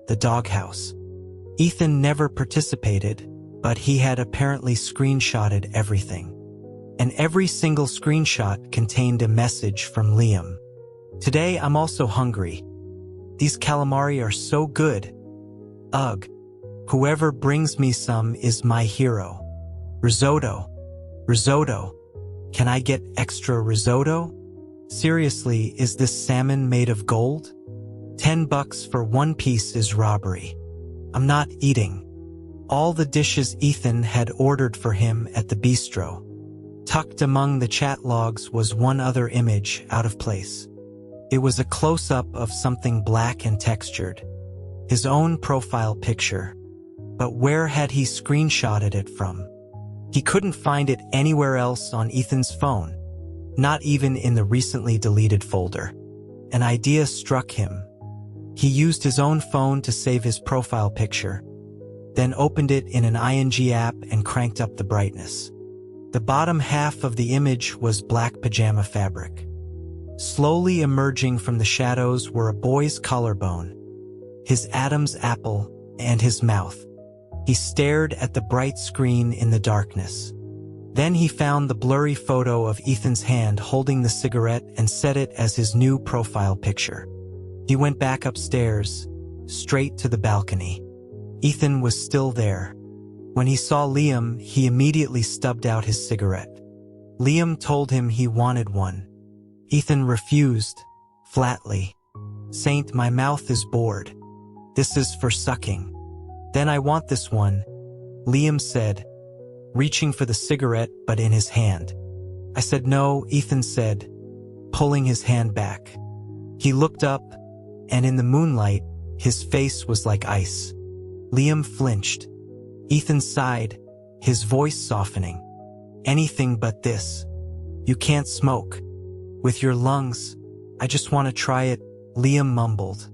the doghouse. Ethan never participated, but he had apparently screenshotted everything. And every single screenshot contained a message from Liam. Today I'm also hungry. These calamari are so good. Ugh. Whoever brings me some is my hero. Risotto. Risotto. Can I get extra risotto? Seriously, is this salmon made of gold? $10 for one piece is robbery. I'm not eating. All the dishes Ethan had ordered for him at the bistro. Tucked among the chat logs was one other image out of place. It was a close-up of something black and textured. His own profile picture. But where had he screenshotted it from? He couldn't find it anywhere else on Ethan's phone, not even in the recently deleted folder. An idea struck him. He used his own phone to save his profile picture, then opened it in an ING app and cranked up the brightness. The bottom half of the image was black pajama fabric. Slowly emerging from the shadows were a boy's collarbone, his Adam's apple, and his mouth. He stared at the bright screen in the darkness. Then he found the blurry photo of Ethan's hand holding the cigarette and set it as his new profile picture. He went back upstairs, straight to the balcony. Ethan was still there. When he saw Liam, he immediately stubbed out his cigarette. Liam told him he wanted one. Ethan refused, flatly. "Saint, my mouth is bored. This is for sucking." "Then I want this one," Liam said, reaching for the cigarette but in his hand. "I said no," Ethan said, pulling his hand back. He looked up, and in the moonlight, his face was like ice. Liam flinched. Ethan sighed, his voice softening. "Anything but this. You can't smoke. With your lungs, I just want to try it," Liam mumbled.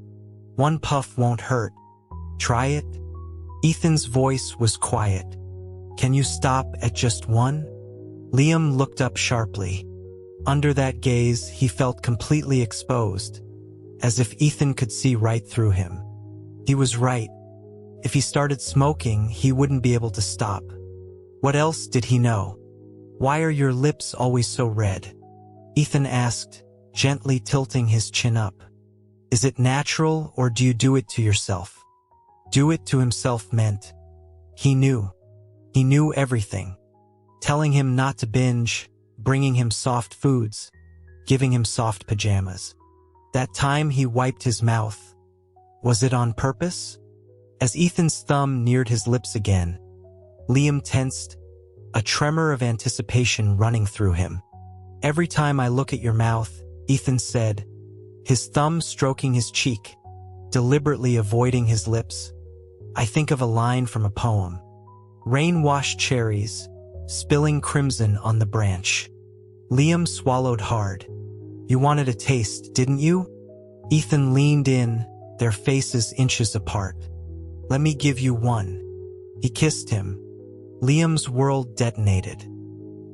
"One puff won't hurt. Try it?" Ethan's voice was quiet. "Can you stop at just one?" Liam looked up sharply. Under that gaze, he felt completely exposed, as if Ethan could see right through him. He was right. If he started smoking, he wouldn't be able to stop. What else did he know? Why are your lips always so red? Ethan asked, gently tilting his chin up. Is it natural, or do you do it to yourself? Do it to himself meant he knew. He knew everything. Telling him not to binge, bringing him soft foods, giving him soft pajamas. That time he wiped his mouth. Was it on purpose? As Ethan's thumb neared his lips again, Liam tensed, a tremor of anticipation running through him. Every time I look at your mouth, Ethan said, his thumb stroking his cheek, deliberately avoiding his lips, I think of a line from a poem. Rain-washed cherries, spilling crimson on the branch. Liam swallowed hard. You wanted a taste, didn't you? Ethan leaned in, their faces inches apart. Let me give you one. He kissed him. Liam's world detonated.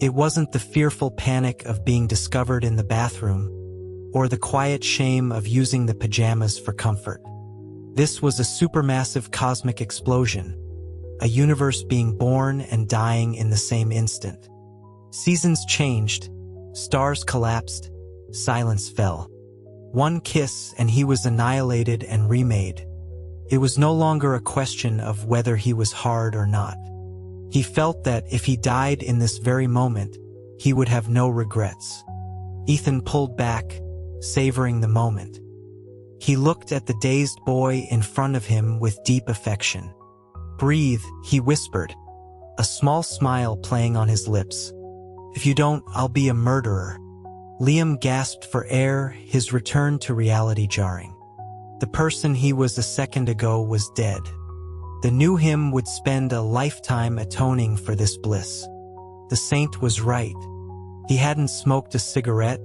It wasn't the fearful panic of being discovered in the bathroom, or the quiet shame of using the pajamas for comfort. This was a supermassive cosmic explosion, a universe being born and dying in the same instant. Seasons changed, stars collapsed, silence fell. One kiss and he was annihilated and remade. It was no longer a question of whether he was hard or not. He felt that if he died in this very moment, he would have no regrets. Ethan pulled back, savoring the moment. He looked at the dazed boy in front of him with deep affection. Breathe, he whispered, a small smile playing on his lips. If you don't, I'll be a murderer. Liam gasped for air, his return to reality jarring. The person he was a second ago was dead. The new him would spend a lifetime atoning for this bliss. The saint was right. He hadn't smoked a cigarette,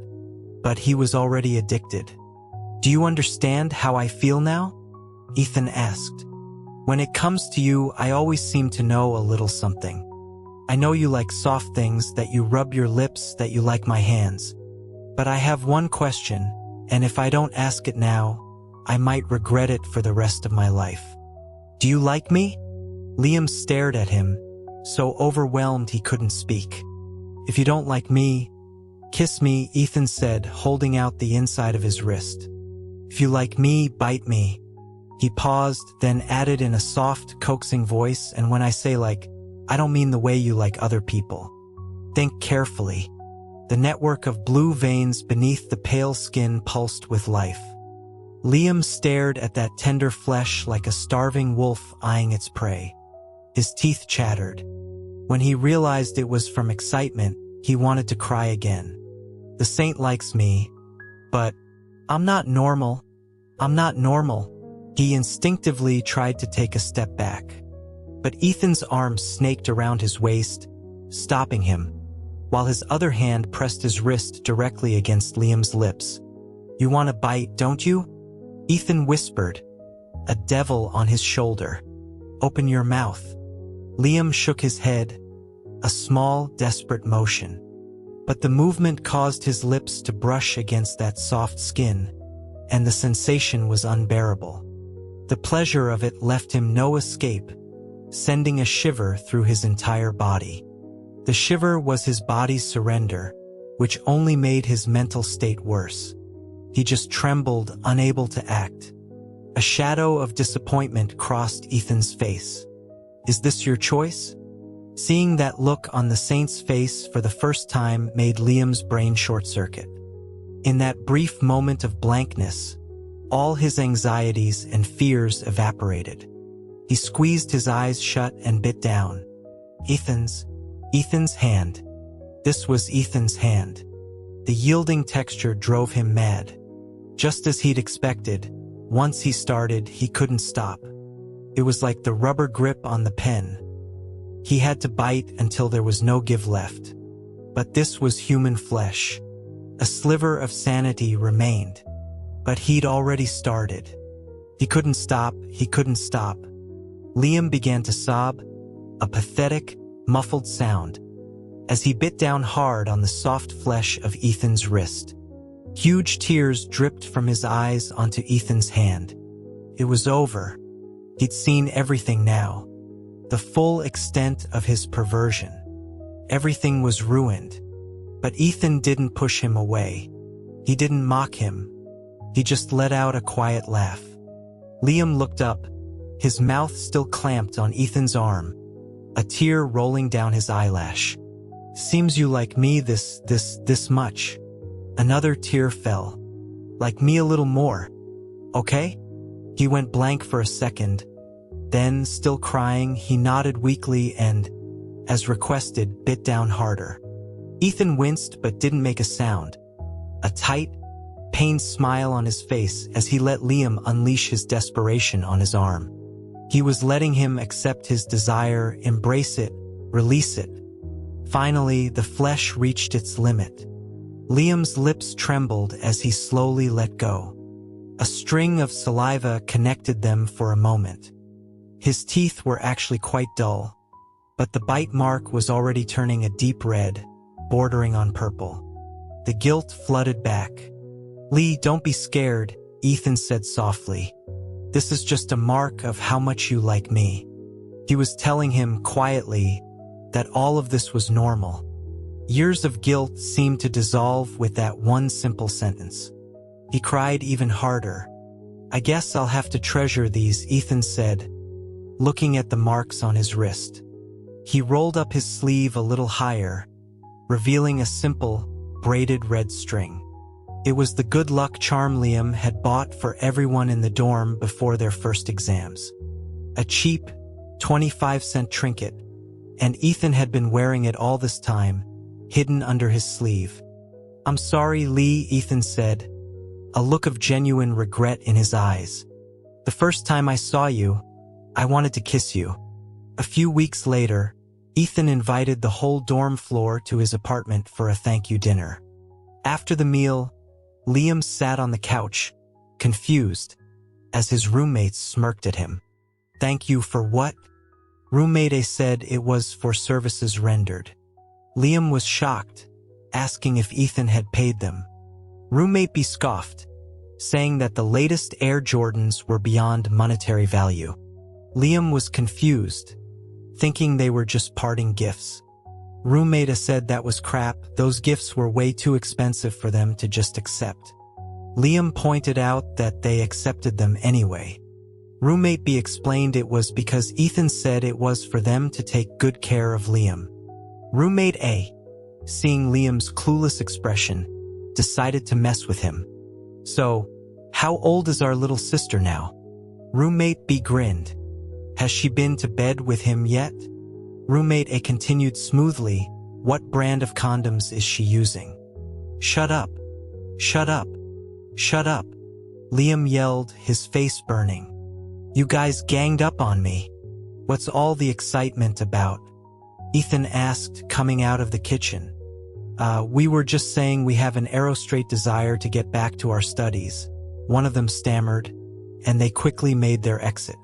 but he was already addicted. Do you understand how I feel now? Ethan asked. When it comes to you, I always seem to know a little something. I know you like soft things, that you rub your lips, that you like my hands. But I have one question, and if I don't ask it now, I might regret it for the rest of my life. Do you like me? Liam stared at him, so overwhelmed he couldn't speak. If you don't like me, kiss me, Ethan said, holding out the inside of his wrist. If you like me, bite me. He paused, then added in a soft, coaxing voice, and when I say like, I don't mean the way you like other people. Think carefully. The network of blue veins beneath the pale skin pulsed with life. Liam stared at that tender flesh like a starving wolf eyeing its prey. His teeth chattered. When he realized it was from excitement, he wanted to cry again. The saint likes me, but I'm not normal. I'm not normal. He instinctively tried to take a step back. But Ethan's arm snaked around his waist, stopping him, while his other hand pressed his wrist directly against Liam's lips. You want a bite, don't you? Ethan whispered, a devil on his shoulder. Open your mouth. Liam shook his head, a small, desperate motion. But the movement caused his lips to brush against that soft skin, and the sensation was unbearable. The pleasure of it left him no escape, sending a shiver through his entire body. The shiver was his body's surrender, which only made his mental state worse. He just trembled, unable to act. A shadow of disappointment crossed Ethan's face. Is this your choice? Seeing that look on the saint's face for the first time made Liam's brain short-circuit. In that brief moment of blankness, all his anxieties and fears evaporated. He squeezed his eyes shut and bit down. Ethan's hand. This was Ethan's hand. The yielding texture drove him mad. Just as he'd expected, once he started, he couldn't stop. It was like the rubber grip on the pen. He had to bite until there was no give left. But this was human flesh. A sliver of sanity remained. But he'd already started. He couldn't stop. Liam began to sob, a pathetic, muffled sound, as he bit down hard on the soft flesh of Ethan's wrist. Huge tears dripped from his eyes onto Ethan's hand. It was over. He'd seen everything now, the full extent of his perversion. Everything was ruined. But Ethan didn't push him away. He didn't mock him. He just let out a quiet laugh. Liam looked up, his mouth still clamped on Ethan's arm, a tear rolling down his eyelash. Seems you like me this much. Another tear fell. Like me a little more. Okay? He went blank for a second. Then, still crying, he nodded weakly and, as requested, bit down harder. Ethan winced but didn't make a sound. A tight, pained smile on his face as he let Liam unleash his desperation on his arm. He was letting him accept his desire, embrace it, release it. Finally, the flesh reached its limit. Liam's lips trembled as he slowly let go. A string of saliva connected them for a moment. His teeth were actually quite dull, but the bite mark was already turning a deep red, bordering on purple. The guilt flooded back. "Lee, don't be scared," Ethan said softly. "This is just a mark of how much you like me." He was telling him quietly that all of this was normal. Years of guilt seemed to dissolve with that one simple sentence. He cried even harder. "I guess I'll have to treasure these," Ethan said, looking at the marks on his wrist. He rolled up his sleeve a little higher, revealing a simple, braided red string. It was the good luck charm Liam had bought for everyone in the dorm before their first exams. A cheap, 25-cent trinket, and Ethan had been wearing it all this time, hidden under his sleeve. "I'm sorry, Lee," Ethan said, a look of genuine regret in his eyes. "The first time I saw you, I wanted to kiss you." A few weeks later, Ethan invited the whole dorm floor to his apartment for a thank you dinner. After the meal, Liam sat on the couch, confused, as his roommates smirked at him. "Thank you for what?" Roommate A said it was for services rendered. Liam was shocked, asking if Ethan had paid them. Roommate B scoffed, saying that the latest Air Jordans were beyond monetary value. Liam was confused, thinking they were just parting gifts. Roommate A said that was crap, those gifts were way too expensive for them to just accept. Liam pointed out that they accepted them anyway. Roommate B explained it was because Ethan said it was for them to take good care of Liam. Roommate A, seeing Liam's clueless expression, decided to mess with him. "So, how old is our little sister now?" Roommate B grinned. "Has she been to bed with him yet?" Roommate A continued smoothly, "What brand of condoms is she using?" "Shut up. Shut up. Shut up," Liam yelled, his face burning. "You guys ganged up on me. What's all the excitement about?" Ethan asked, coming out of the kitchen. We were just saying we have an aerostraight desire to get back to our studies," one of them stammered, and they quickly made their exit.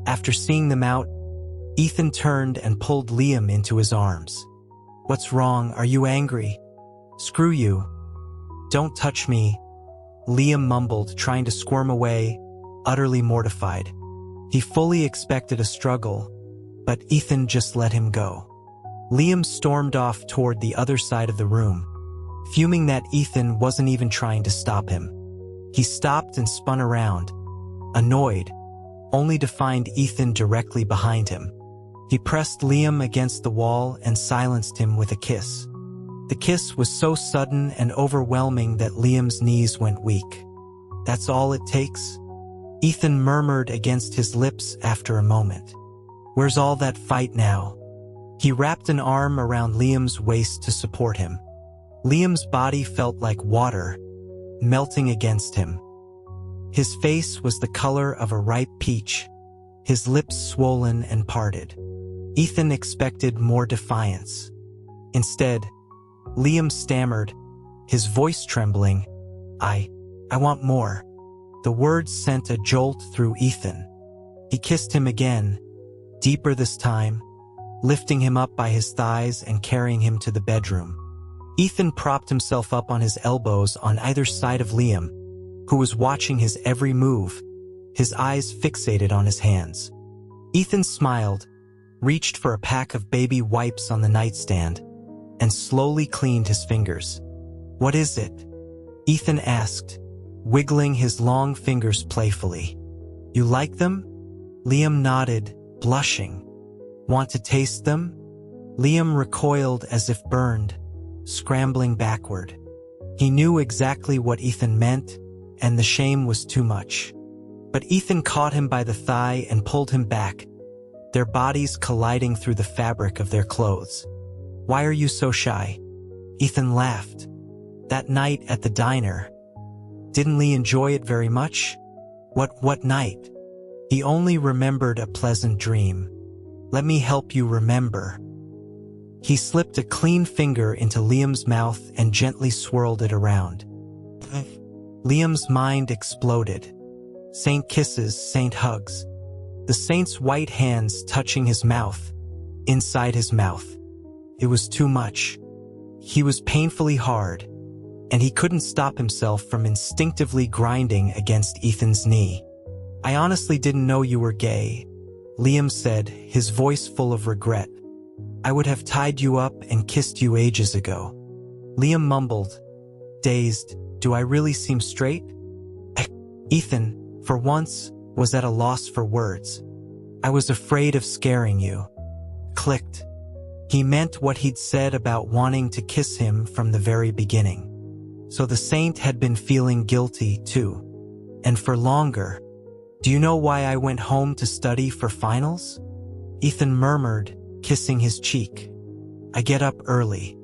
After seeing them out, Ethan turned and pulled Liam into his arms. "What's wrong? Are you angry?" "Screw you. Don't touch me," Liam mumbled, trying to squirm away, utterly mortified. He fully expected a struggle, but Ethan just let him go. Liam stormed off toward the other side of the room, fuming that Ethan wasn't even trying to stop him. He stopped and spun around, annoyed, only to find Ethan directly behind him. He pressed Liam against the wall and silenced him with a kiss. The kiss was so sudden and overwhelming that Liam's knees went weak. "That's all it takes?" Ethan murmured against his lips after a moment. "Where's all that fight now?" He wrapped an arm around Liam's waist to support him. Liam's body felt like water, melting against him. His face was the color of a ripe peach, his lips swollen and parted. Ethan expected more defiance. Instead, Liam stammered, his voice trembling, I want more." The words sent a jolt through Ethan. He kissed him again, deeper this time, lifting him up by his thighs and carrying him to the bedroom. Ethan propped himself up on his elbows on either side of Liam, who was watching his every move, his eyes fixated on his hands. Ethan smiled, reached for a pack of baby wipes on the nightstand, and slowly cleaned his fingers. "What is it?" Ethan asked, wiggling his long fingers playfully. "You like them?" Liam nodded, blushing. "Want to taste them?" Liam recoiled as if burned, scrambling backward. He knew exactly what Ethan meant, and the shame was too much. But Ethan caught him by the thigh and pulled him back, their bodies colliding through the fabric of their clothes. "Why are you so shy?" Ethan laughed. "That night at the diner. Didn't Lee enjoy it very much?" What night?" "He only remembered a pleasant dream." "Let me help you remember." He slipped a clean finger into Liam's mouth and gently swirled it around. Liam's mind exploded. Saint kisses, saint hugs. The saint's white hands touching his mouth, inside his mouth. It was too much. He was painfully hard, and he couldn't stop himself from instinctively grinding against Ethan's knee. "I honestly didn't know you were gay," Liam said, his voice full of regret. "I would have tied you up and kissed you ages ago." Liam mumbled, dazed, "Do I really seem straight?" Ethan, for once, was at a loss for words. "I was afraid of scaring you." Clicked. He meant what he'd said about wanting to kiss him from the very beginning. So the saint had been feeling guilty, too. And for longer. "Do you know why I went home to study for finals?" Ethan murmured, kissing his cheek. "I get up early.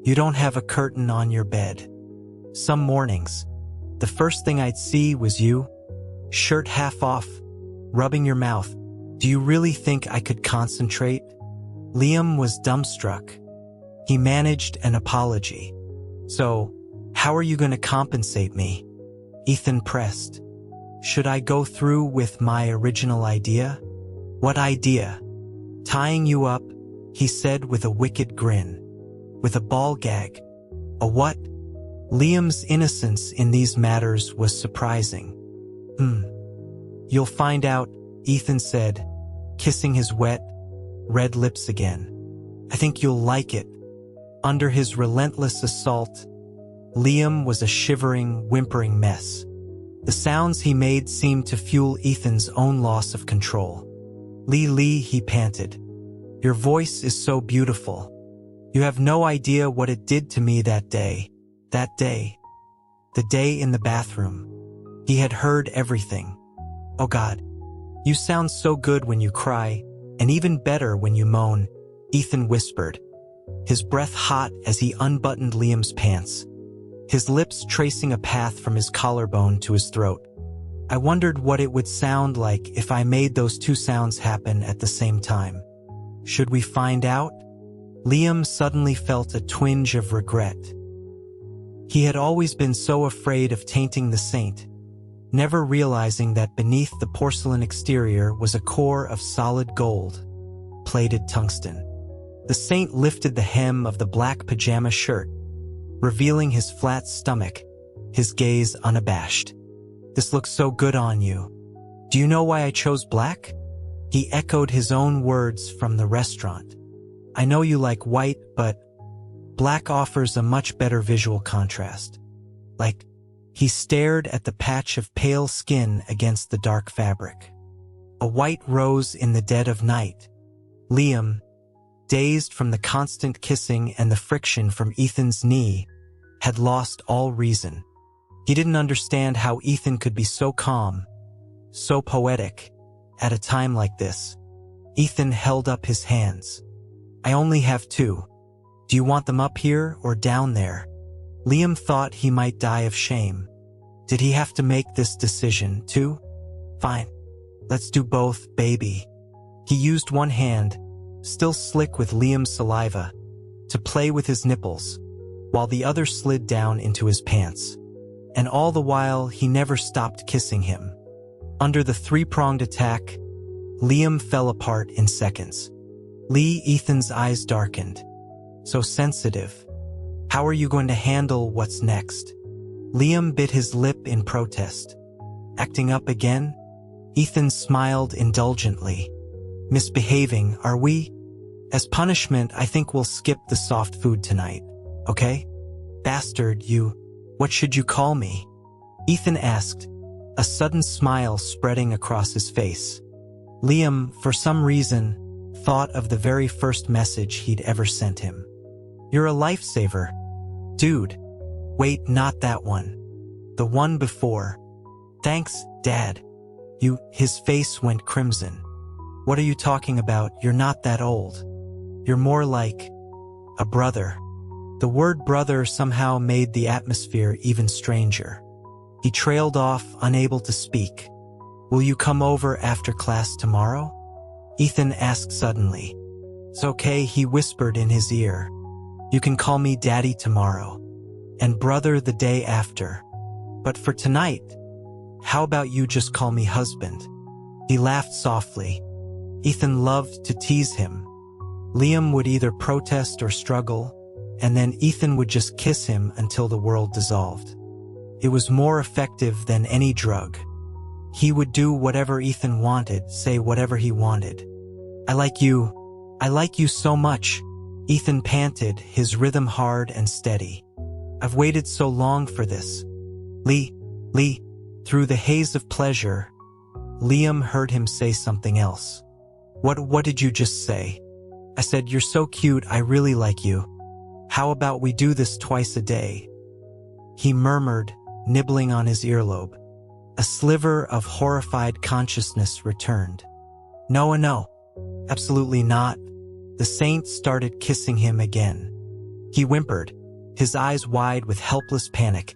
You don't have a curtain on your bed. Some mornings, the first thing I'd see was you, shirt half off, rubbing your mouth. Do you really think I could concentrate?" Liam was dumbstruck. He managed an apology. "So, how are you going to compensate me?" Ethan pressed. "Should I go through with my original idea?" "What idea?" "Tying you up," he said with a wicked grin. "With a ball gag." "A what?" Liam's innocence in these matters was surprising. You'll find out," Ethan said, kissing his wet, red lips again. "I think you'll like it." Under his relentless assault, Liam was a shivering, whimpering mess. The sounds he made seemed to fuel Ethan's own loss of control. Lee, he panted. "Your voice is so beautiful. You have no idea what it did to me that day. That day. The day in the bathroom." He had heard everything. "Oh God. You sound so good when you cry, and even better when you moan," Ethan whispered, his breath hot as he unbuttoned Liam's pants, his lips tracing a path from his collarbone to his throat. "I wondered what it would sound like if I made those two sounds happen at the same time. Should we find out?" Liam suddenly felt a twinge of regret. He had always been so afraid of tainting the saint, never realizing that beneath the porcelain exterior was a core of solid gold, plated tungsten. The saint lifted the hem of the black pajama shirt, revealing his flat stomach, his gaze unabashed. "This looks so good on you. Do you know why I chose black?" He echoed his own words from the restaurant. "I know you like white, but black offers a much better visual contrast." Like, he stared at the patch of pale skin against the dark fabric. A white rose in the dead of night. Liam, dazed from the constant kissing and the friction from Ethan's knee, had lost all reason. He didn't understand how Ethan could be so calm, so poetic, at a time like this. Ethan held up his hands. "I only have two. Do you want them up here or down there?" Liam thought he might die of shame. Did he have to make this decision, too? "Fine. Let's do both, baby." He used one hand, still slick with Liam's saliva, to play with his nipples, while the other slid down into his pants. And all the while, he never stopped kissing him. Under the three-pronged attack, Liam fell apart in seconds. Ethan's eyes darkened. "So sensitive. How are you going to handle what's next?" Liam bit his lip in protest. "Acting up again?" Ethan smiled indulgently. "Misbehaving, are we?" As punishment, I think we'll skip the soft food tonight, okay? Bastard, what should you call me? Ethan asked, a sudden smile spreading across his face. Liam, for some reason, thought of the very first message he'd ever sent him. You're a lifesaver. Dude. Wait, not that one. The one before. Thanks, Dad. His face went crimson. What are you talking about? You're not that old. You're more like a brother. The word brother somehow made the atmosphere even stranger. He trailed off, unable to speak. Will you come over after class tomorrow? Ethan asked suddenly. It's okay, he whispered in his ear. You can call me Daddy tomorrow, and brother the day after. But for tonight, how about you just call me husband? He laughed softly. Ethan loved to tease him. Liam would either protest or struggle, and then Ethan would just kiss him until the world dissolved. It was more effective than any drug. He would do whatever Ethan wanted, say whatever he wanted. I like you so much, Ethan panted, his rhythm hard and steady. I've waited so long for this. Lee, through the haze of pleasure, Liam heard him say something else. What did you just say? I said, you're so cute, I really like you. How about we do this twice a day? He murmured, nibbling on his earlobe. A sliver of horrified consciousness returned. No, absolutely not. The saint started kissing him again. He whimpered, his eyes wide with helpless panic,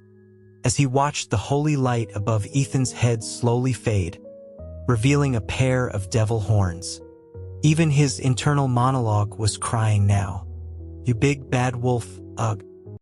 as he watched the holy light above Ethan's head slowly fade, revealing a pair of devil horns. Even his internal monologue was crying now. You big bad wolf, ugh.